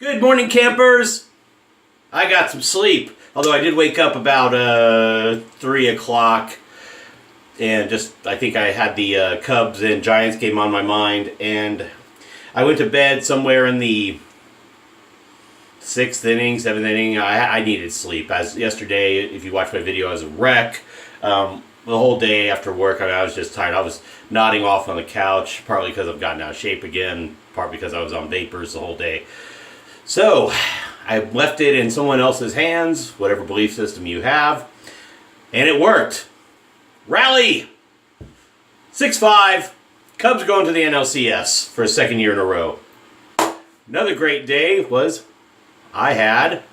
Good morning, campers. I got some sleep, although I did wake up about 3 o'clock, and I think I had the Cubs and Giants game on my mind, and I went to bed somewhere in the 6th inning, 7th inning. I needed sleep. As yesterday, if you watched my video, I was a wreck. The whole day after work, I was just tired. I was nodding off on the couch, partly because I've gotten out of shape again, partly because I was on vapors the whole day. So, I left it in someone else's hands, whatever belief system you have, and it worked. Rally! 6-5. Cubs going to the NLCS for a second year in a row. Another great day was I had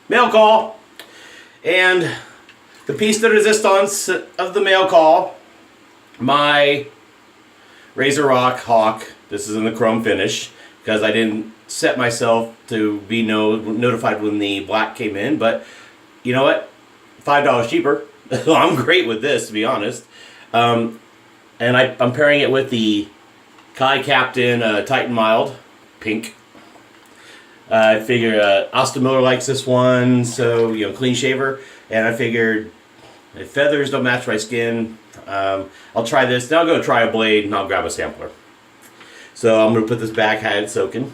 mail call. And the piece de resistance of the mail call, my Razorock Hawk, this is in the chrome finish, because I didn't set myself to be notified when the black came in, but you know what? $5 cheaper. I'm great with this, to be honest. And I'm pairing it with the Kai Captain Titan Mild pink. I figured Austin Miller likes this one, so clean shaver, and I figured if feathers don't match my skin, I'll try this. Then I'll go try a blade and I'll grab a sampler. So I'm going to put this back, had it soaking.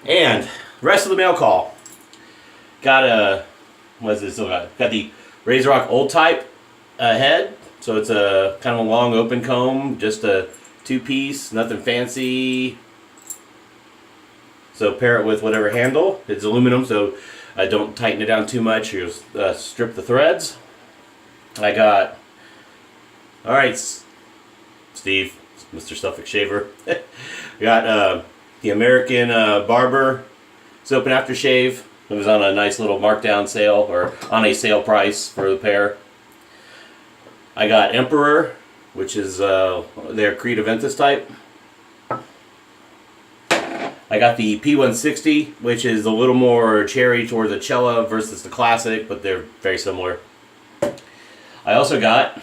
And the rest of the mail call. Got what is this? Got the Razorock old type head. So it's a kind of a long open comb, just a 2-piece, nothing fancy. So pair it with whatever handle. It's aluminum, so don't tighten it down too much. You strip the threads. I got, alright, Steve, Mr. Suffolk Shaver. Got the American Barber soap and aftershave. It was on a nice little markdown sale, or on a sale price for the pair. I got Emperor, which is their Creed Aventus type. I got the P160, which is a little more cherry toward the Cella versus the Classic, but they're very similar. I also got,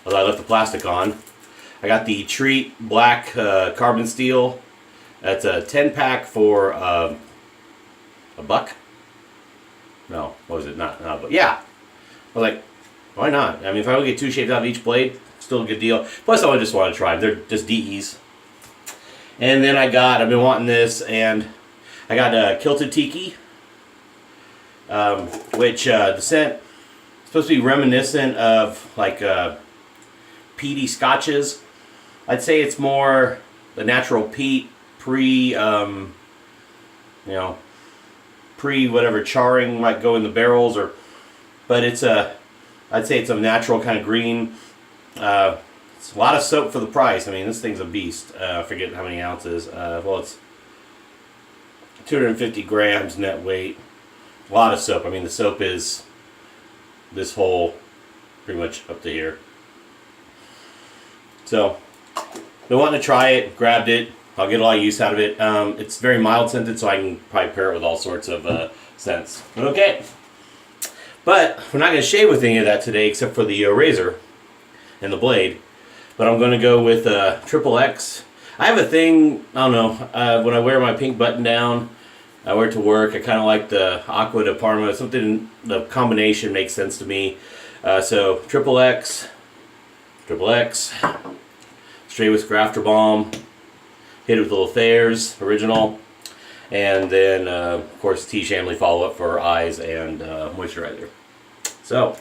although I left the plastic on, I got the Treat Black Carbon Steel. That's a 10-pack for $1. No, what was it? Not, but yeah. I was like, why not? I mean, if I would get 2 shaved out of each blade, still a good deal. Plus, I just want to try them. They're just DEs. And then I've been wanting this, and I got Kilted Tiki, which the scent is supposed to be reminiscent of like peaty scotches. I'd say it's more the natural peat pre whatever charring might go in the barrels, but it's I'd say it's a natural kind of green. It's a lot of soap for the price. I mean, this thing's a beast. I forget how many ounces. Well, it's 250 grams net weight. A lot of soap. I mean, the soap is this whole, pretty much up to here. So, been wanting to try it, grabbed it. I'll get a lot of use out of it. It's very mild scented, so I can probably pair it with all sorts of scents. Okay. But we're not going to shave with any of that today, except for the razor and the blade. But I'm going to go with XXX. I have a thing, I don't know, when I wear my pink button down, I wear it to work. I kind of like the Aqua de Parma. Something, the combination makes sense to me. So XXX, Stray Whisker After Balm, hit it with a little Thayers original, and then of course Tiege Hanley follow-up for eyes and moisturizer. So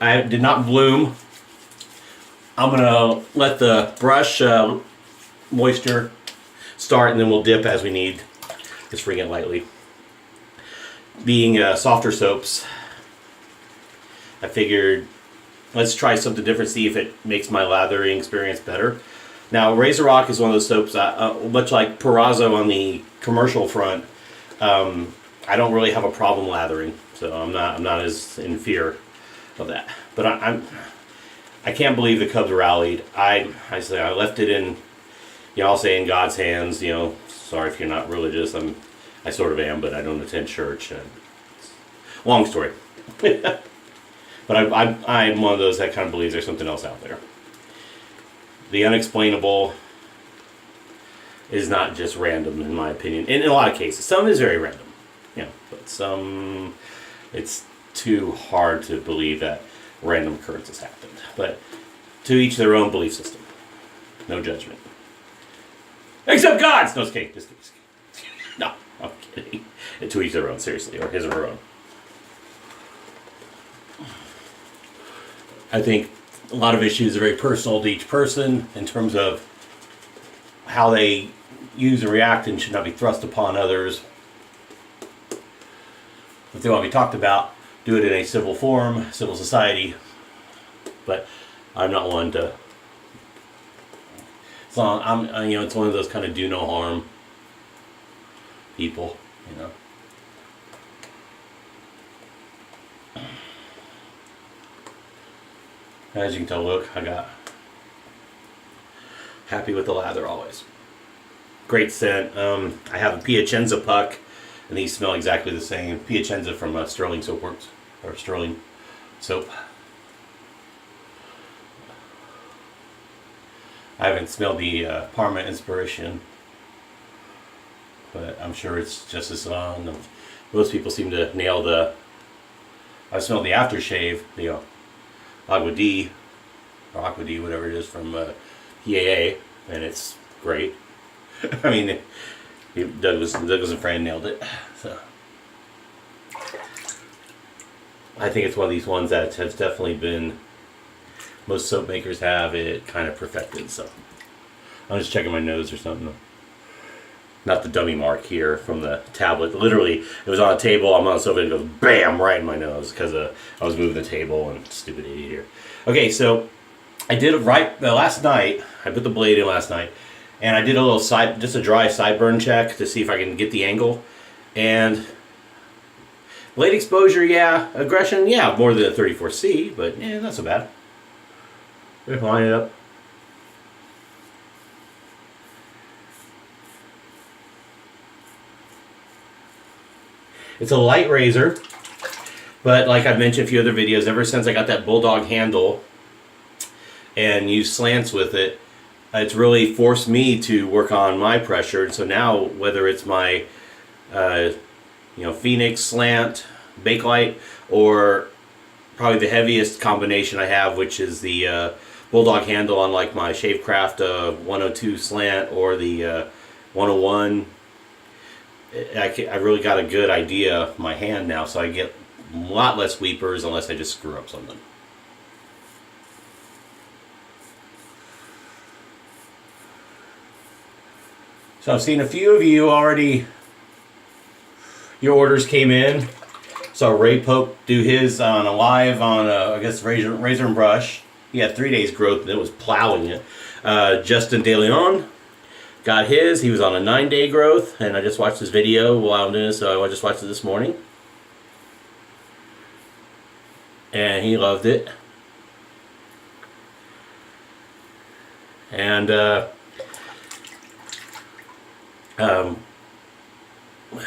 I did not bloom. I'm gonna let the brush moisture start, and then we'll dip as we need. Just wring it lightly. Being softer soaps, I figured let's try something different, see if it makes my lathering experience better. Now, Razorock is one of those soaps, much like Plissoft on the commercial front. I don't really have a problem lathering, so I'm not as in fear of that. But I can't believe the Cubs rallied. I left it in, I'll say in God's hands. Sorry if you're not religious. I sort of am, but I don't attend church. Long story. But I'm one of those that kind of believes there's something else out there. The unexplainable is not just random, in my opinion. In a lot of cases, some is very random, you know, but some it's too hard to believe that random occurrences happened. But to each their own belief system. No judgment. Except God's! No, just kidding. Just kidding. No, I'm kidding. And to each their own, seriously, or his or her own. I think a lot of issues are very personal to each person in terms of how they use and react and should not be thrust upon others. If they want to be talked about, do it in a civil forum, civil society. But I'm not one to. So I'm, you know, it's one of those kind of do no harm people, you know. As you can tell, look, I got happy with the lather always. Great scent. I have a Piacenza puck, and these smell exactly the same. Piacenza from Sterling Soapworks, or Sterling Soap. I haven't smelled the Parma Inspiration, but I'm sure it's just as on. Most people seem to nail the. I smelled the aftershave, the Agua D, or Aqua D, whatever it is from EAA, and it's great. I mean, Douglas and Fran nailed it. So I think it's one of these ones that has definitely been. Most soap makers have it kind of perfected. So I'm just checking my nose or something. Not the dummy mark here from the tablet. Literally, it was on a table. I'm on the sofa and it goes bam right in my nose because I was moving the table and stupid idiot here. Okay, so I did it right last night. I put the blade in last night, and I did a little just a dry sideburn check to see if I can get the angle. And blade exposure, yeah. Aggression, yeah, more than a 34C, but yeah, not so bad. Line it up. It's a light razor, but like I've mentioned a few other videos, ever since I got that bulldog handle and use slants with it, it's really forced me to work on my pressure. And so now, whether it's my Phoenix slant, Bakelite, or probably the heaviest combination I have, which is the bulldog handle on like my Shavecraft 102 slant or the 101. I really got a good idea of my hand now, so I get a lot less weepers unless I just screw up something. So I've seen a few of you already, your orders came in. So Ray Pope do his on a live on I guess razor and brush. He had 3 days growth and it was plowing it. Justin De Leon got his. He was on a 9-day growth, and I just watched his video while I'm doing this, so I just watched it this morning. And he loved it. And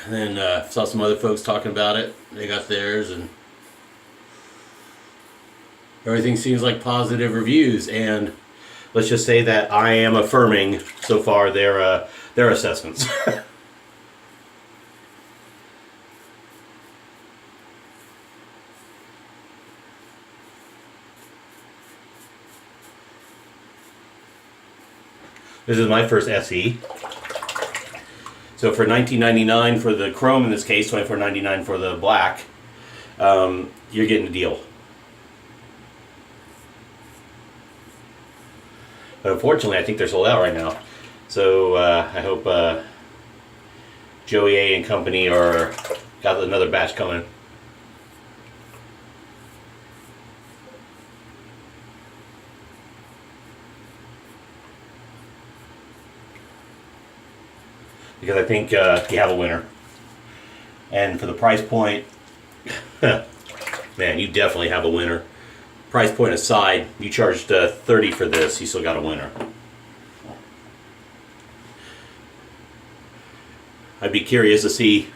then saw some other folks talking about it. They got theirs, and everything seems like positive reviews. And let's just say that I am affirming so far their assessments. This is my first SE. So for $19.99 for the chrome in this case, $24.99 for the black, you're getting a deal. But unfortunately, I think they're sold out right now. So I hope Joey A and company got another batch coming. Because I think you have a winner. And for the price point, man, you definitely have a winner. Price point aside, you charged $30 for this, you still got a winner. I'd be curious to see,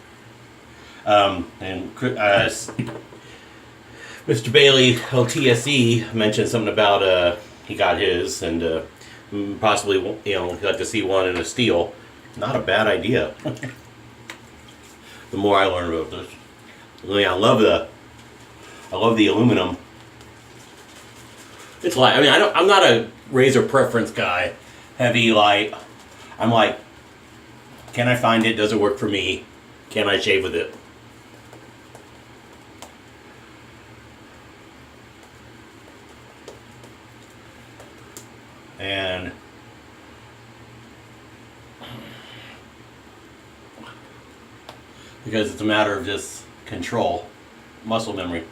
and Mr. Bailey, LTSE, mentioned something about he got his, and possibly, like to see one in a steel. Not a bad idea. The more I learn about this, I mean, I love the aluminum. It's light. I mean, I'm not a razor preference guy. Heavy, light. I'm like, can I find it? Does it work for me? Can I shave with it? And because it's a matter of just control, muscle memory.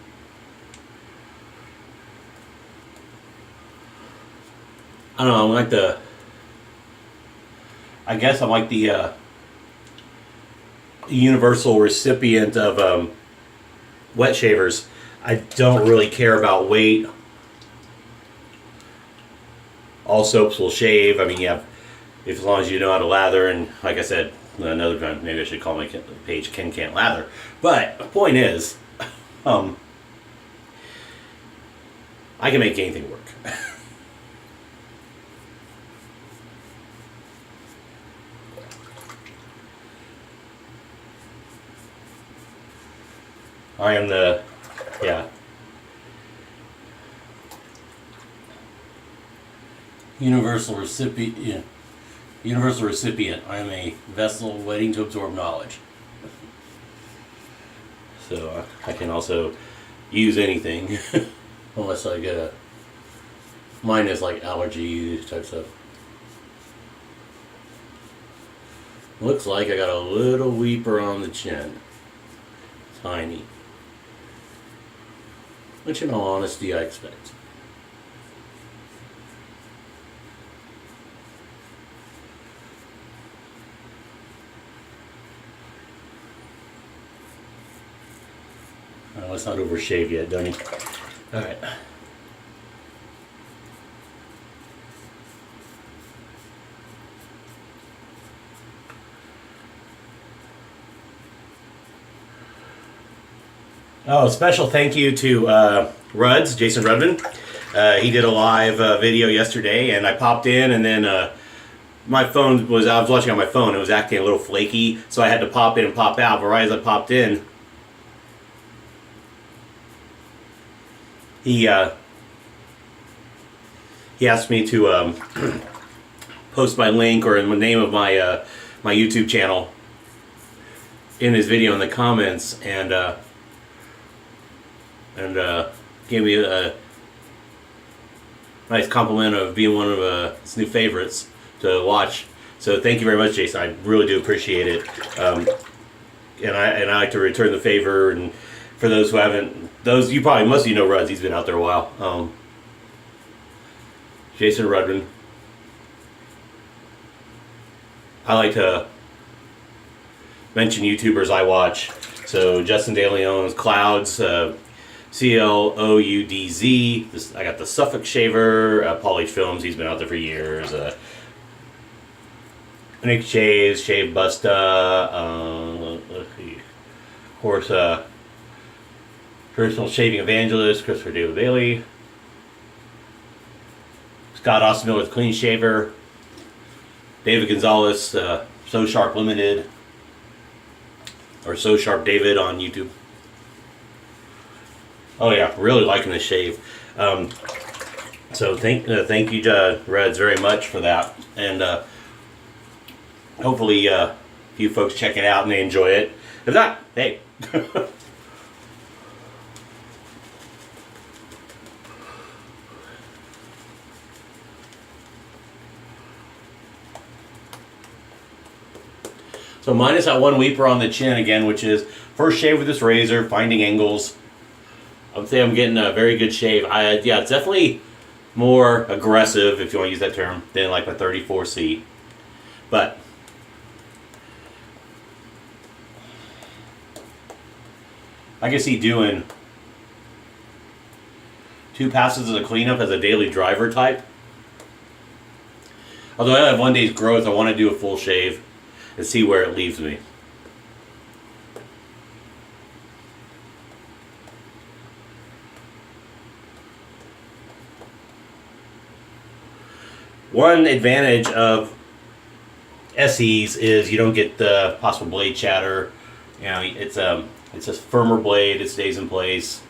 I don't know, I'm like I guess I'm like the universal recipient of wet shavers. I don't really care about weight. All soaps will shave. I mean, yeah, if as long as you know how to lather, and like I said, another time, maybe I should call my page Ken Can't Lather. But the point is, I can make anything work. I am the, yeah, universal recipient. Yeah. Universal recipient. I am a vessel waiting to absorb knowledge. So I can also use anything, unless I get a. Mine is like allergy type stuff. Looks like I got a little weeper on the chin. Tiny. Which in all honesty I expect. Oh, let's not overshave yet, Donnie. Alright. Oh, special thank you to Ruds, Jason Rudman. He did a live video yesterday, and I popped in, and then my phone was, I was watching on my phone, it was acting a little flaky, so I had to pop in and pop out, but right as I popped in, he asked me to post my link or in the name of my my YouTube channel in his video in the comments, and gave me a nice compliment of being one of his new favorites to watch. So thank you very much, Jason. I really do appreciate it. And I like to return the favor. And for those who haven't, those you probably most of you know Ruds. He's been out there a while. Jason Rudman. I like to mention YouTubers I watch. So Justin DeLeon's Clouds. CLOUDZ. I got the Suffolk Shaver, Paul H. Films, he's been out there for years. Nick Shaves, Shave Busta, let's see, of course, Personal Shaving Evangelist, Christopher David Bailey, Scott Osmiller with Clean Shaver, David Gonzalez, So Sharp Limited, or So Sharp David on YouTube. Oh yeah, really liking the shave. So thank you, Reds, very much for that, and hopefully you folks check it out and they enjoy it. If not, hey. So minus that one weeper on the chin again, which is first shave with this razor, finding angles. I would say I'm getting a very good shave. Yeah, it's definitely more aggressive, if you want to use that term, than like my 34C. But I can see doing 2 passes as a cleanup as a daily driver type. Although I have 1 day's growth, I want to do a full shave and see where it leaves me. One advantage of SEs is you don't get the possible blade chatter. You know, it's a firmer blade. It stays in place.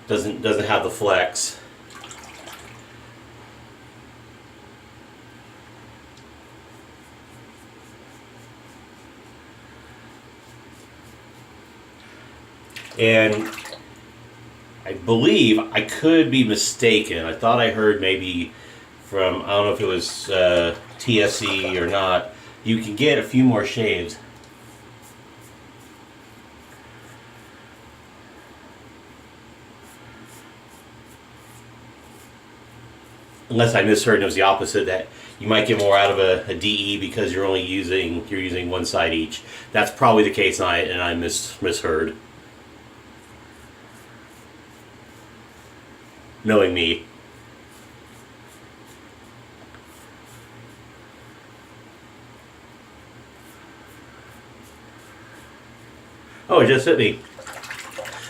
Doesn't have the flex. And I believe, I could be mistaken, I thought I heard maybe from, I don't know if it was TSC or not, you can get a few more shaves. Unless I misheard and it was the opposite, that you might get more out of a DE because you're using one side each. That's probably the case, and I misheard. Knowing me. Oh, it just hit me.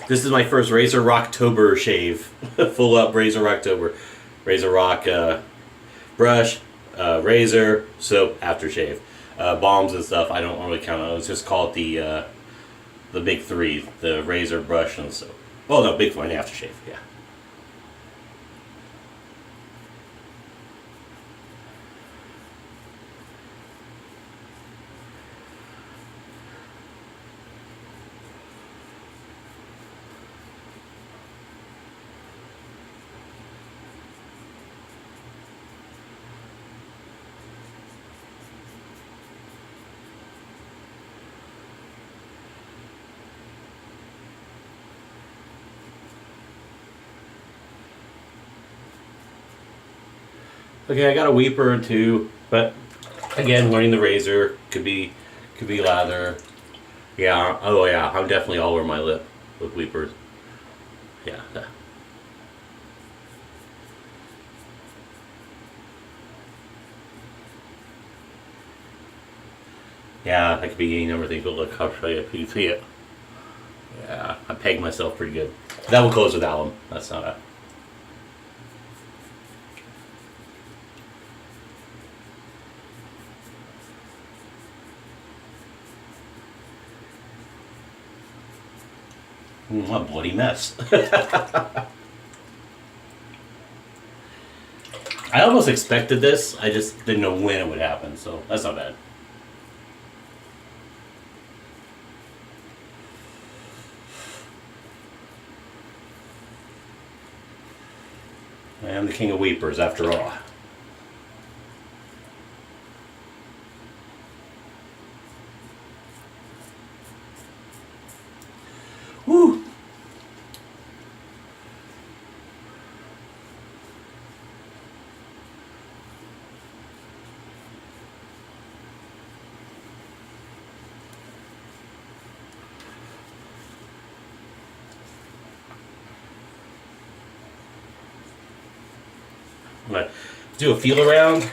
This is my first Razorocktober shave. Full up Razorocktober. Razorock brush, razor, soap, aftershave. Balms and stuff, I don't really count on. Let's just call it the big three. The razor, brush, and soap. Oh no, big four and the aftershave, yeah. Okay, I got a weeper or two, but again, learning the razor could be lather. Yeah, oh yeah, I'm definitely all over my lip with weepers. Yeah. Yeah, I could be any number of things, but look, I'll show you if you can see it. Yeah, I pegged myself pretty good. That will close with alum. That's not a... What a bloody mess. I almost expected this, I just didn't know when it would happen, so that's not bad. I am the king of weepers after all. Woo! I'm gonna do a feel around.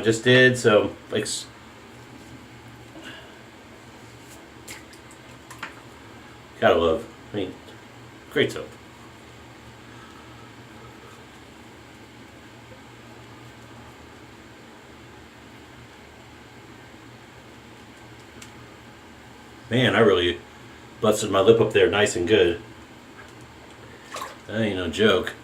Just did, so like. Gotta love. I mean, great soap. Man, I really busted my lip up there nice and good. That ain't no joke.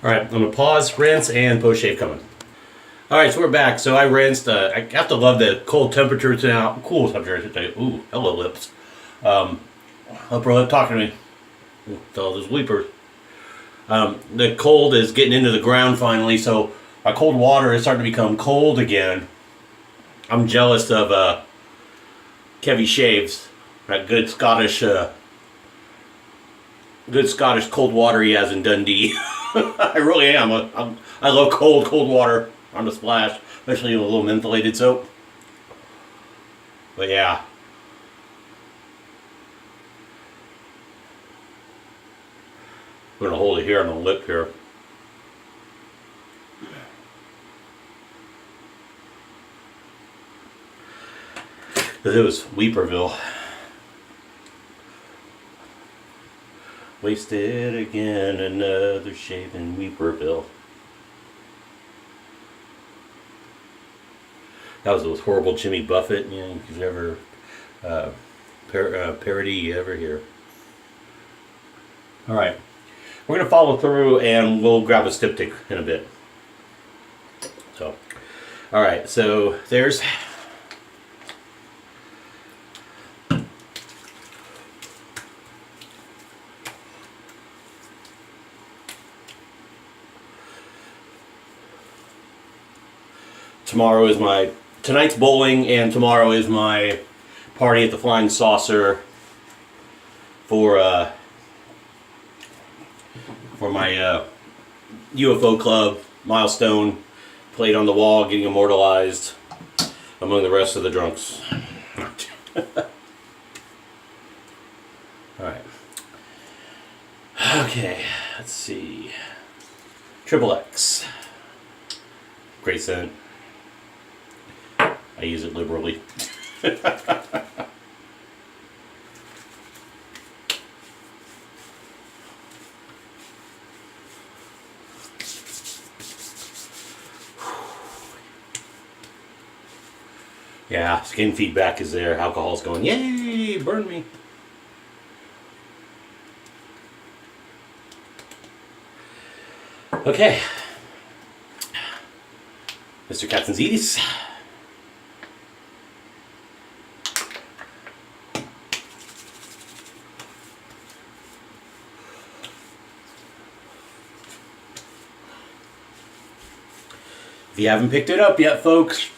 Alright, I'm going to pause, rinse, and post-shave coming. Alright, so we're back. So I rinsed. I have to love the cold temperatures now. Cool temperatures today. Ooh, hello lips. Upper lip talking to me. With all those weepers. The cold is getting into the ground finally, so our cold water is starting to become cold again. I'm jealous of Kevy Shaves. That good Scottish cold water he has in Dundee. I really am. I love cold water on the splash, especially with a little mentholated soap. But yeah. I'm going to hold it here on the lip here. Because it was Weeperville. Wasted again, another shave in Weeperville. That was those horrible Jimmy Buffett, you know, if you ever parody you ever hear. All right, we're gonna follow through, and we'll grab a styptic in a bit. So, all right, so there's. Tonight's bowling, and tomorrow is my party at the Flying Saucer for my UFO club milestone plate on the wall, getting immortalized among the rest of the drunks. Alright. Okay, let's see. XXX. Great scent. I use it liberally. Yeah, skin feedback is there. Alcohol's going, yay, burn me. Okay. Mr. Katzenzides. If you haven't picked it up yet, folks,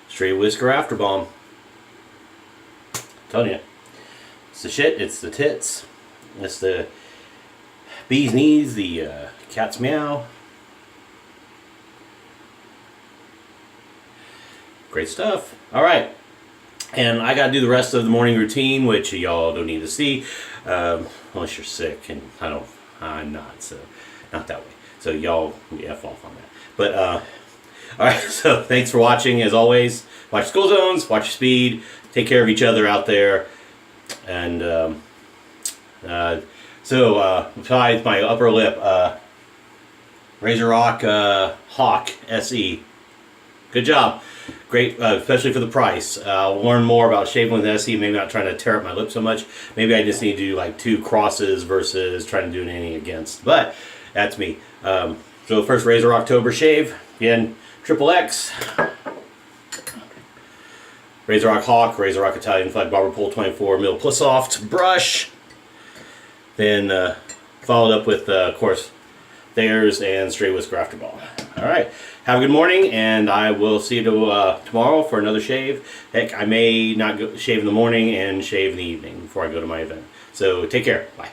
Stray Whisker After Balm. I'm telling you, it's the shit, it's the tits, it's the bee's knees, the cat's meow. Great stuff. All right. And I got to do the rest of the morning routine, which y'all don't need to see, unless you're sick, and I'm not, so not that way. So y'all F off on that. But, all right, so thanks for watching, as always. Watch school zones, watch your speed, take care of each other out there. And besides my upper lip, Razorock Hawk SE. Good job. Great, especially for the price. I'll learn more about shaving with SE, maybe not trying to tear up my lip so much. Maybe I just need to do like 2 crosses versus trying to do any against. But that's me. So first Razorocktober shave. Again, XXX. Razorock Hawk, Razorock Italian Flag Barber Pole 24 mil Plissoft brush. Then followed up with, of course, Thayers and Stray Whisker After Balm. Alright, have a good morning, and I will see you tomorrow for another shave. Heck, I may not shave in the morning and shave in the evening before I go to my event. So take care. Bye.